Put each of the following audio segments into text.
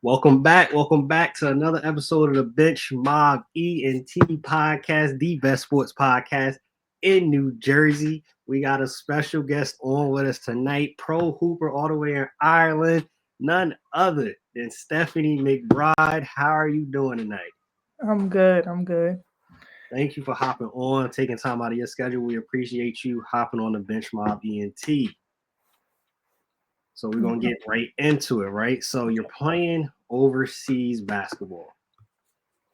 Welcome back. Welcome back to another episode of the Bench Mob Ent podcast, the best sports podcast in New Jersey. We got a special guest on with us tonight, pro hooper all the way in Ireland, none other than Stephanie McBride. How are you doing tonight? I'm good. I'm good. Thank you for hopping on, taking time out of your schedule. We appreciate you hopping on the Bench Mob Ent. So we're going to get right into it, right? So you're playing overseas basketball.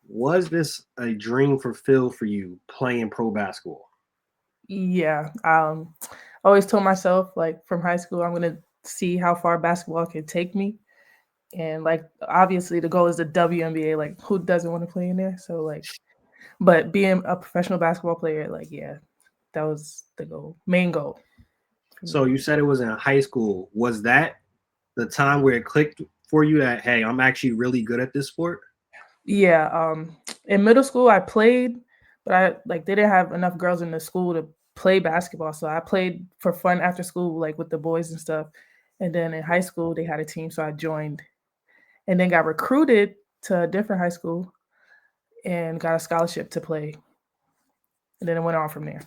Was this a dream fulfilled for you playing pro basketball? Yeah. I always told myself, like, from high school, I'm gonna see how far basketball can take me. And like obviously the goal is the WNBA. Like, who doesn't want to play in there? So like, but being a professional basketball player, like, yeah, that was the main goal for So me. you said it was in high school. Was that the time where it clicked for you that, hey, I'm actually really good at this sport? Yeah. In middle school I played, but I like they didn't have enough girls in the school to play basketball. So I played for fun after school, like with the boys and stuff. And then in high school they had a team, so I joined and then got recruited to a different high school and got a scholarship to play. And then it went on from there.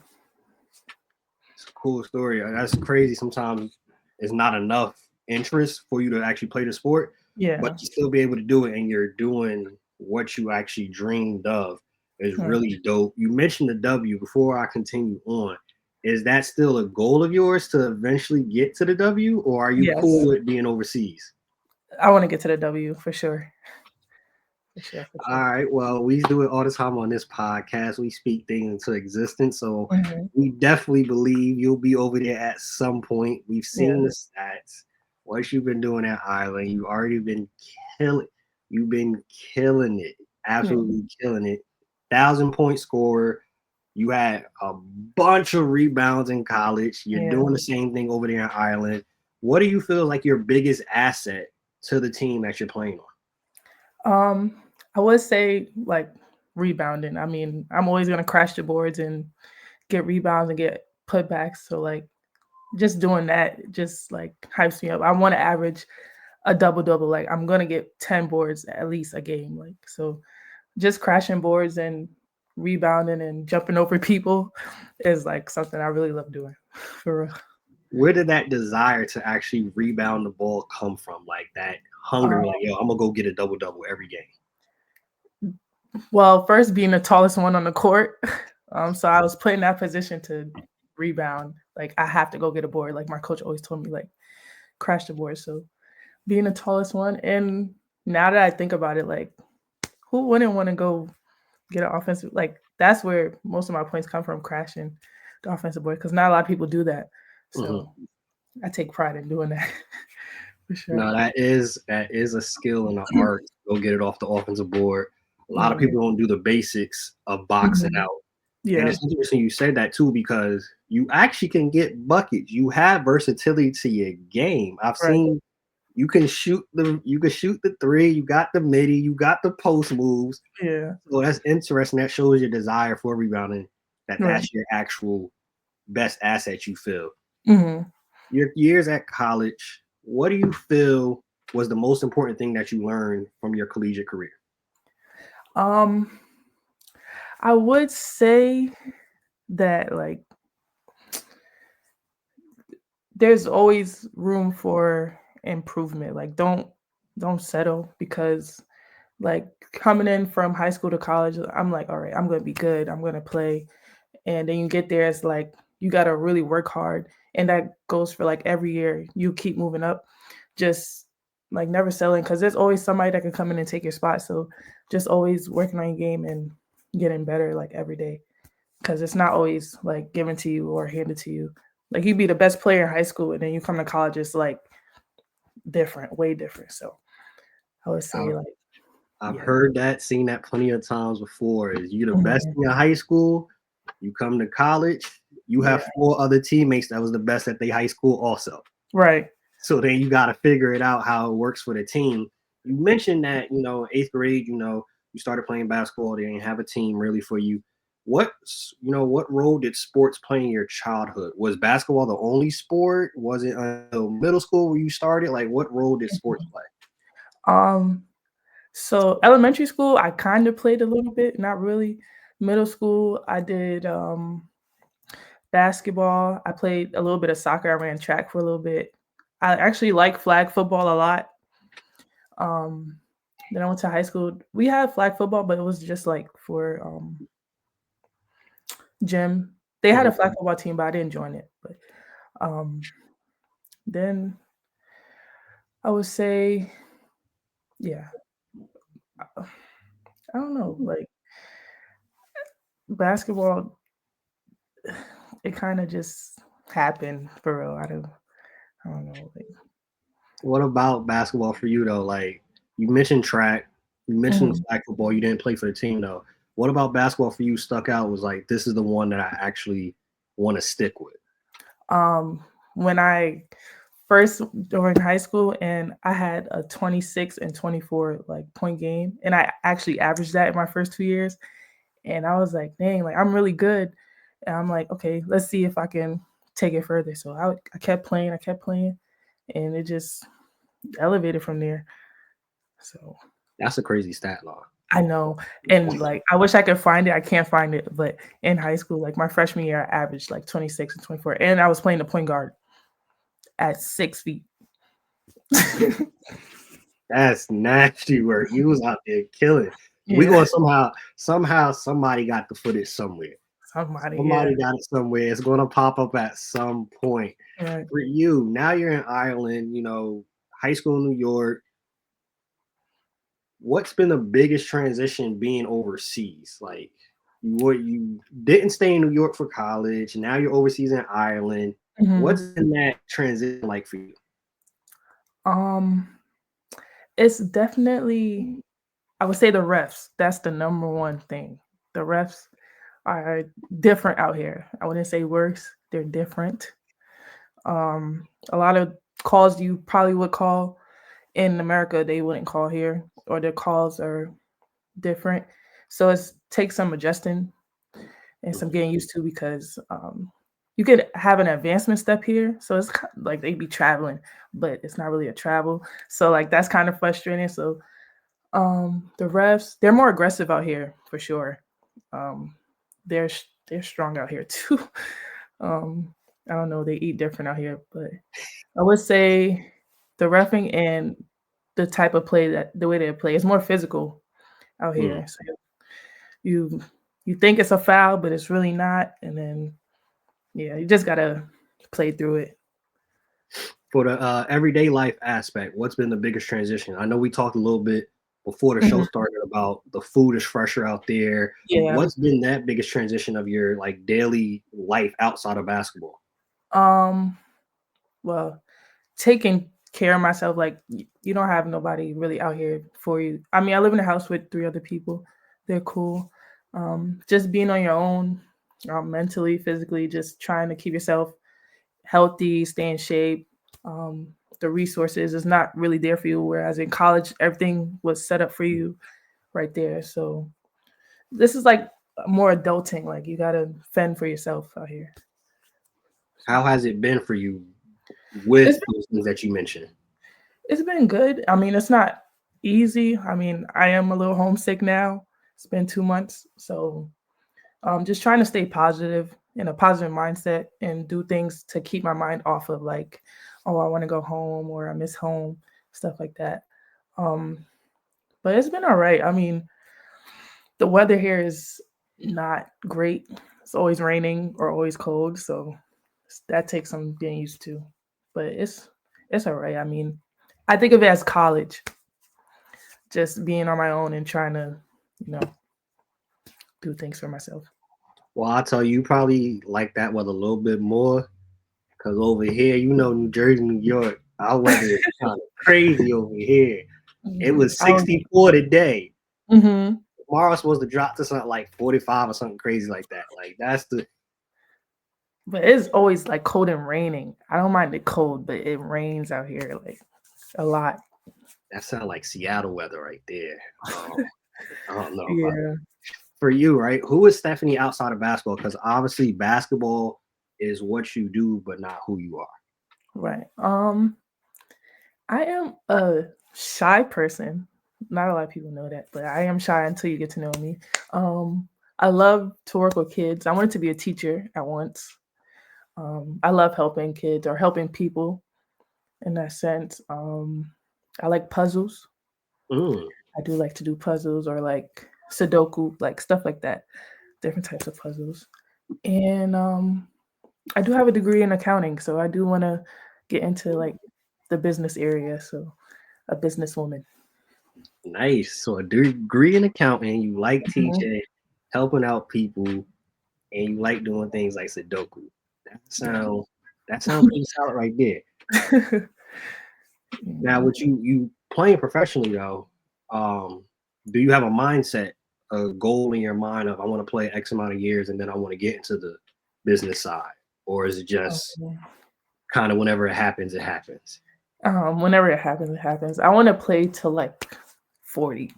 It's a cool story. That's crazy. Sometimes it's not enough interest for you to actually play the sport, but Yeah. you still be able to do it and you're doing what you actually dreamed of is Right. really dope. You mentioned the W before I continue on. Is that still a goal of yours to eventually get to the W, or are you Yes. cool with being overseas? I want to get to the W for sure. For sure. For All sure. right. Well, we do it all the time on this podcast. We speak things into existence. So Mhm. we definitely believe you'll be over there at some point. We've Yeah. seen the stats. What you've been doing at Ireland, you've already been killing. You've been killing it, Yeah. absolutely killing it. 1,000-point scorer. You had a bunch of rebounds in college. You're Yeah. doing the same thing over there in Ireland. What do you feel like your biggest asset to the team that you're playing on? I would say like rebounding. I mean, I'm always gonna crash the boards and get rebounds and get putbacks. So like just doing that just like hypes me up. I want to average a double double. Like I'm gonna get 10 boards at least a game. Like so just crashing boards and rebounding and jumping over people is like something I really love doing. For real. Where did that desire to actually rebound the ball come from? Like that hunger, Um, like, yo, I'm gonna go get a double double every game. well, first being the tallest one on the court. So I was put in that position to rebound. Like I have to go get a board. Like my coach always told me, like crash the board. So being the tallest one, and now that I think about it, like who wouldn't want to go get an offensive? Like that's where most of my points come from, crashing the offensive board, because not a lot of people do that. Hmm. So I take pride in doing that for sure. No, that is a skill and an art. Go get it off the offensive board. A lot of Yeah. people don't do the basics of boxing Mhm. out. And Yeah. it's interesting you said that too, because you actually can get buckets. You have versatility to your game. I've Right. seen you can shoot the three, you got the midi, you got the post moves. Yeah. So that's interesting. That shows your desire for rebounding, that Right. that's your actual best asset you feel. Hmm. Your years at college, what do you feel was the most important thing that you learned from your collegiate career? Um, I would say that like there's always room for improvement. Like don't settle because like coming in from high school to college, I'm like, all right, I'm gonna be good. I'm gonna play. And then you get there, it's like you gotta really work hard. And that goes for like every year. You keep moving up. Just like never selling because there's always somebody that can come in and take your spot. So just always working on your game and getting better like every day. Because it's not always like given to you or handed to you. Like you be the best player in high school and then you come to college, it's like different, way different. So I would say I've, like, I've yeah. heard that, seen that plenty of times before. Is you the best Mhm. in your high school, you come to college, you have Yeah. 4 other teammates that was the best at their high school also. Right. So then you got to figure it out how it works for the team. You mentioned that, 8th grade, you started playing basketball. They didn't have a team really for you. What role did sports play in your childhood? Was basketball the only sport? Was it until middle school where you started? Like, what role did sports Mhm. play? So elementary school, I kind of played a little bit, not really. Middle school, I did basketball. I played a little bit of soccer. I ran track for a little bit. I actually like flag football a lot. Um, then I went to high school. We had flag football, but it was just like for gym. They had a Mhm. flag football team, but I didn't join it. But um, then I would say, yeah, I don't know, like basketball. It kind of just happened for real. I don't know. Like, What about basketball for you though? Like you mentioned track, you mentioned mhm. flag football. You didn't play for the team though. What about basketball for you stuck out? Was like this is the one that I actually want to stick with. Um, when I first during high school and I had a 26 and 24 like point game, and I actually averaged that in my first 2 years. And I was like, dang, like I'm really good. And I'm like, okay, let's see if I can take it further. So I kept playing, and it just elevated from there. So That's a crazy stat line. I know. And like I wish I could find it. I can't find it. But in high school, like my freshman year, I averaged like 26 and 24. And I was playing the point guard at 6 feet. That's nasty work. You was out there killing. We Yeah. going somehow somebody got the footage somewhere. Somebody, yeah. Somebody got it somewhere. It's going to pop up at some point. Right. For you, now you're in Ireland, high school in New York. What's been the biggest transition being overseas? Like, what you didn't stay in New York for college, now you're overseas in Ireland. What's Mhm. been that transition like for you? Um, it's definitely I would say the refs. That's the number one thing. The refs are different out here. I wouldn't say worse. They're different. A lot of calls you probably would call in America, they wouldn't call here, or their calls are different. So it takes some adjusting and some getting used to because you could have an advancement step here. So it's like they be traveling, but it's not really a travel. So like that's kind of frustrating. So the refs, they're more aggressive out here for sure. Um, they're strong out here too. um, I don't know, they eat different out here, but I would say the refing and the type of play that the way they play is more physical out Mm. here. So you you think it's a foul, but it's really not, and then yeah, you just gotta play through it. For the everyday life aspect, what's been the biggest transition? I know we talked a little bit before the show Mhm. started about the food is fresher out there. Yeah. What's been that biggest transition of your like daily life outside of basketball? Um. Well, taking care of myself, like you don't have nobody really out here for you. I mean, I live in a house with 3 other people. They're cool. Just being on your own, mentally, physically, just trying to keep yourself healthy, stay in shape. Um, the resources is not really there for you. Whereas in college, everything was set up for you right there. So this is like more adulting. Like you gotta fend for yourself out here. So How has it been for you with it's those things that you mentioned? it's been good. I mean, it's not easy. I mean, I am a little homesick now. It's been 2 months, so just trying to stay positive in a positive mindset and do things to keep my mind off of like, oh, I want to go home or I miss home, stuff like that. Um, but it's been all right. I mean, the weather here is not great. It's always raining or always cold, so that takes some getting used to. But it's all right. I mean, I think of it as college, just being on my own and trying to, you know, do things for myself. Well, I'll tell you, you probably like that weather a little bit more because over here, New Jersey, New York, our weather is kind of crazy over here. It Yeah. was 64 today. Mhm. Tomorrow's supposed to drop to something like 45 or something crazy like that. Like that's the But it's always like cold and raining. I don't mind the cold, but it rains out here like a lot. that sound like Seattle weather right there. I don't know if I Yeah. for you, right? Who is Stephanie outside of basketball? Because obviously basketball is what you do, but not who you are. Right. I am a shy person. not a lot of people know that, but I am shy until you get to know me. I love to work with kids. I wanted to be a teacher at once. I love helping kids or helping people in that sense. I like puzzles. Mm, I do like to do puzzles or like Sudoku, like stuff like that, different types of puzzles. And I do have a degree in accounting, so I do want to get into like the business area. So a businesswoman. nice. So a degree in accounting, you like Mhm. teaching, helping out people, and you like doing things like Sudoku. That Yeah. sound that sounds pretty solid right there. Now, Mhm. with you playing professionally though, do you have a mindset, a goal in your mind of I want to play X amount of years and then I want to get into the business side, or is it just Okay. kind of whenever it happens, it happens? Whenever it happens, it happens. I want to play till like 40.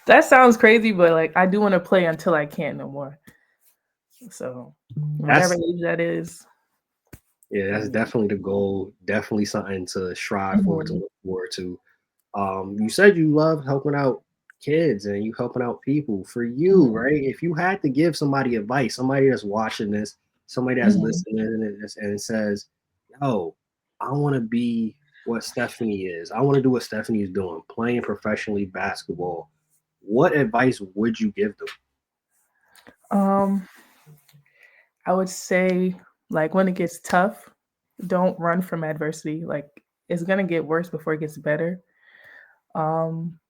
That sounds crazy, but like I do want to play until I can't no more. So whatever That's age that is. Yeah, that's Mm. definitely the goal. Definitely something to strive for, to Mhm. look forward to. You said you love helping out kids and you helping out people. For you, Mhm. right? If you had to give somebody advice, somebody that's watching this, somebody that's Mhm. listening and says, "Yo, I want to be what Stephanie is. I want to do what Stephanie is doing, playing professionally basketball." What advice would you give them? Um, I would say like when it gets tough, don't run from adversity. Like it's gonna get worse before it gets better.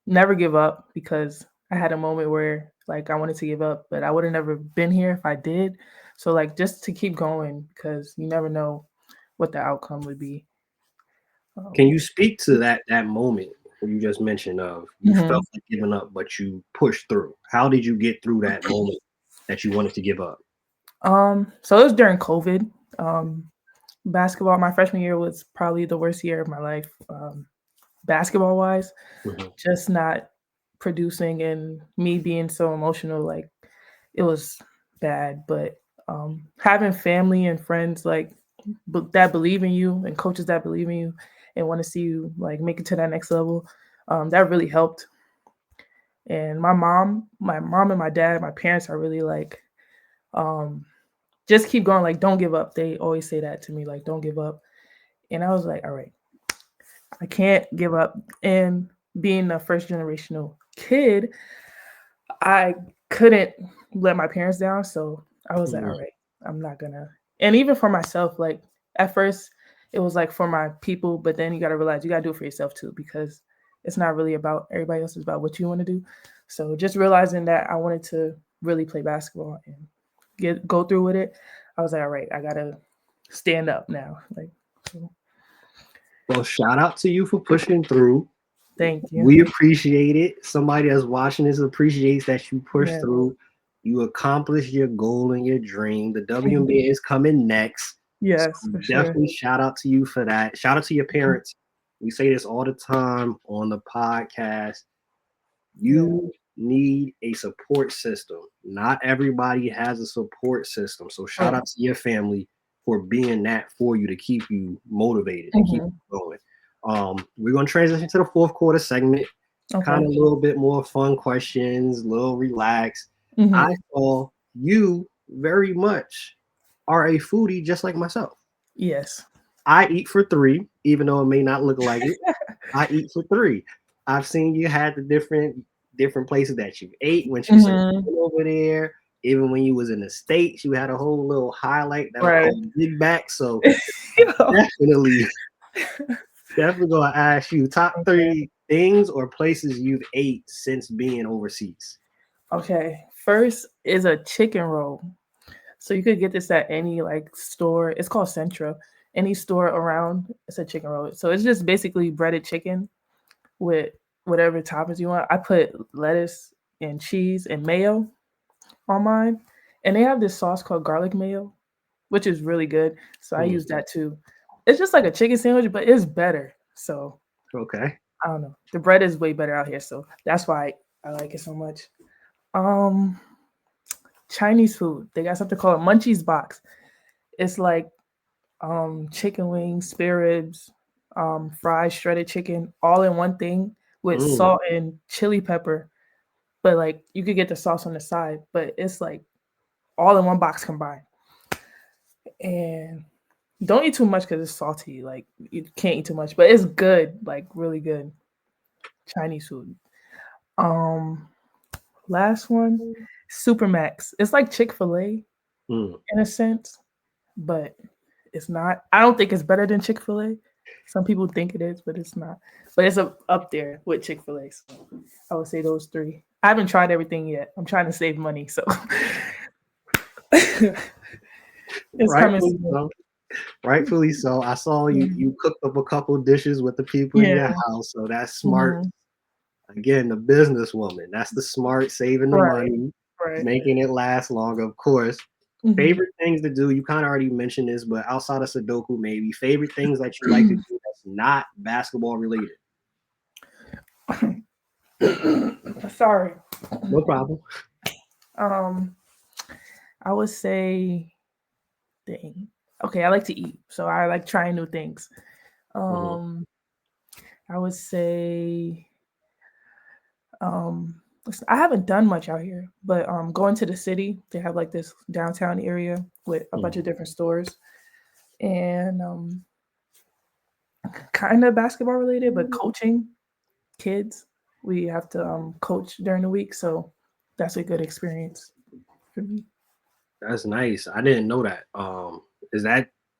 Never give up because I had a moment where like I wanted to give up, but I would have never been here if I did. So like just to keep going because you never know what the outcome would be. Can Um, you speak to that moment where you just mentioned of you felt mhm. like giving up, but you pushed through? How did you get through that moment that you wanted to give up? So it was during COVID. Basketball, my freshman year was probably the worst year of my life, basketball wise. Mhm. Just not producing and me being so emotional, like it was bad. But having family and friends like that believe in you and coaches that believe in you and want to see you like make it to that next level, that really helped. And my mom and my dad, my parents are really like, um, just keep going, like don't give up. They always say that to me, like don't give up. And I was like, all right, I can't give up. And being a first generational kid, I couldn't let my parents down. So I was like, all Mhm. right, I'm not gonna. And even for myself, like at first, it was like for my people, but then you got to realize you got to do it for yourself too, because it's not really about everybody else, it's about what you want to do. So just realizing that I wanted to really play basketball and go through with it, I was like, all right, I gotta stand up now. Like, so, Well, shout out to you for pushing through. thank you. We appreciate it. Somebody that's watching this appreciates that you pushed Yeah. through. You accomplished your goal and your dream. The WNBA is coming next. So Yes, for sure. definitely shout out to you for that. Shout out to your parents. We say this all the time on the podcast. Yeah. You need a support system. Not everybody has a support system. So shout Right. out to your family for being that for you to keep you motivated and keep Mhm. you going. We're gonna transition to the fourth quarter segment. Kind Okay. of a little bit more fun questions, a little relaxed. I Mhm. saw you very much are a foodie just like myself. Yes. I eat for three, even though it may not look like it. I eat for three. I've seen you had the different places that you ate when you served Mhm. over there. Even when you was in the States, you had a whole little highlight that was Right. called Big Back. So Yeah. definitely, definitely gonna ask you top Okay. three things or places you've ate since being overseas. Okay. First is a chicken roll. So you could get this at any like store. It's called Centra. Any store around, it's a chicken roll. So it's just basically breaded chicken with whatever toppings you want. I put lettuce and cheese and mayo on mine. And they have this sauce called garlic mayo, which is really good. So I Hmm, use that too. It's just like a chicken sandwich, but it's better. So okay. I don't know. The bread is way better out here, so that's why I like it so much. Um, Chinese food. They got something called a munchies box. It's like chicken wings, spare ribs, fried shredded chicken, all in one thing. with salt and chili pepper. But like you could get the sauce on the side, but it's like all in one box combined. And don't eat too much because it's salty. Like you can't eat too much, but it's good, like really good Chinese food. Last one, Supermax. It's like Chick-fil-A in a sense, but it's not. I don't think it's better than Chick-fil-A. Some people think it is, but it's not. But it's up there with Chick-fil-A. So I would say those three. I haven't tried everything yet. I'm trying to save money, so it's coming soon. Rightfully so. I saw you cooked up a couple dishes with the people in your house, so that's smart. Again, the businesswoman. That's the smart, saving the money, making it last longer, of course. Favorite things to do, you kind of already mentioned this, but outside of Sudoku, maybe favorite things that you like to do that's not basketball related. Sorry. No problem. I would say, dang. Okay, I like to eat, so I like trying new things. I would say, I haven't done much out here, but going to the city, they have like this downtown area with a bunch of different stores, and kind of basketball related, but coaching kids. We have to coach during the week, so that's a good experience for me. That's nice. I didn't know that.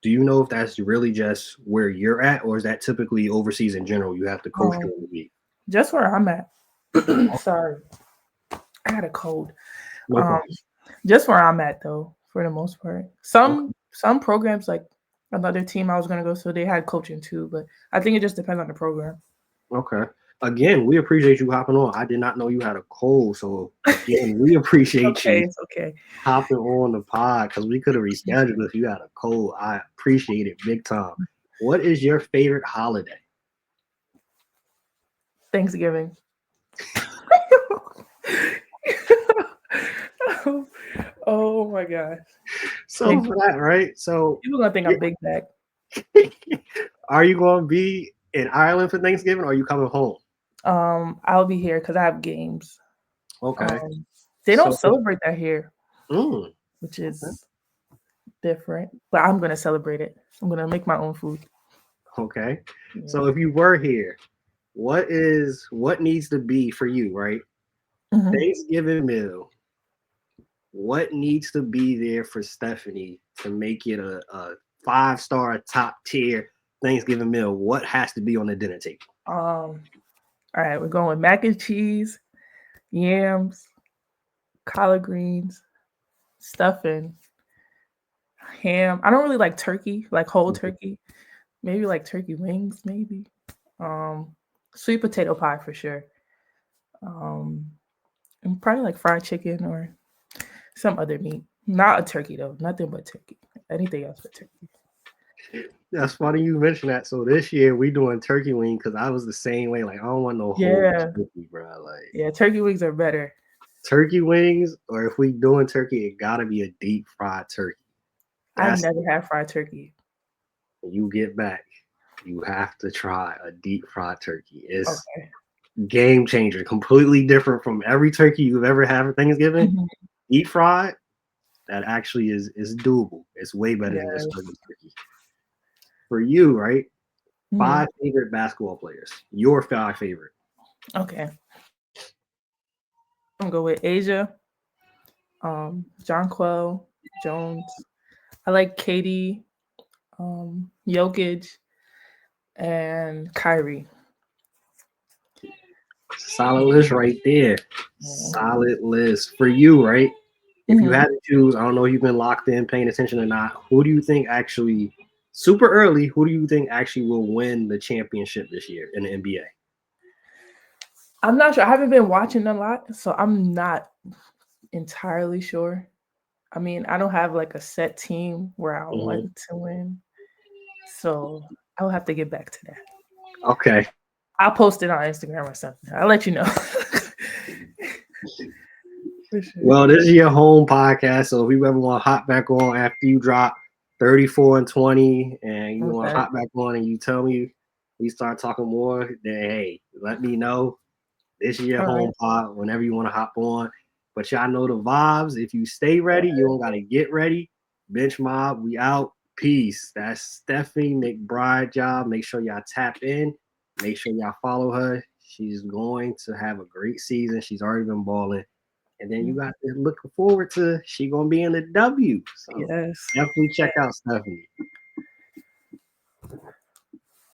Do you know if that's really just where you're at, or is that typically overseas in general? You have to coach during the week. Just where I'm at. Sorry, I had a cold. Just where I'm at though, for the most part. Some programs, like another team I was gonna go to, they had coaching too, but I think it just depends on the program. Okay. Again, we appreciate you hopping on. I did not know you had a cold, so again, we appreciate you hopping on the pod because we could have rescheduled if you had a cold. I appreciate it big time. What is your favorite holiday? Thanksgiving. Oh my gosh. So for that, right? So people gonna think I'm big bag. Are you gonna be in Ireland for Thanksgiving, or are you coming home? I'll be here because I have games. Okay. They don't celebrate that here, which is different. But I'm gonna celebrate it. I'm gonna make my own food. Okay. Yeah. So if you were here, what needs to be for you, right? Thanksgiving meal. What needs to be there for Stephanie to make it a 5-star top tier Thanksgiving meal? What has to be on the dinner table? All right, we're going with mac and cheese, yams, collard greens, stuffing, ham. I don't really like turkey, like whole turkey. Maybe like turkey wings, maybe. Sweet potato pie for sure. And probably like fried chicken or some other meat. Not a turkey though. Nothing but turkey. Anything else but turkey. That's funny you mentioned that. So this year we doing turkey wing because I was the same way. Like I don't want no whole turkey, bro. Like turkey wings are better. Turkey wings, or if we doing turkey, it gotta be a deep fried turkey. I've never had fried turkey. When you get back, you have to try a deep fried turkey. It's game changer. Completely different from every turkey you've ever had for Thanksgiving. Deep fried, that actually is doable. It's way better than just turkey. For you, right? 5 favorite basketball players. Your 5 favorite. Okay. I'm gonna go with Asia, Jonquel Jones. I like Katie, Jokic, and Kyrie. Solid list right there. Solid list. For you, right? If you had to choose, I don't know if you've been locked in, paying attention or not, who do you think actually, super early, who do you think actually will win the championship this year in the NBA? I'm not sure. I haven't been watching a lot, so I'm not entirely sure. I mean, I don't have like a set team where I want to win. So I'll have to get back to that. Okay. I'll post it on Instagram or something. I'll let you know. Sure. Well, this is your home podcast, so if you ever want to hop back on after you drop 34 and 20 and you want to hop back on and you tell me we start talking more, then hey, let me know. This is your All right. home pod whenever you want to hop on. But y'all know the vibes. If you stay ready, you don't gotta get ready. Bench Mob, we out. Peace. That's Stephanie McBride, y'all. Make sure y'all tap in. Make sure y'all follow her. She's going to have a great season. She's already been balling. And then you got to looking forward to she gonna be in the W. So Yes. definitely check out Stephanie.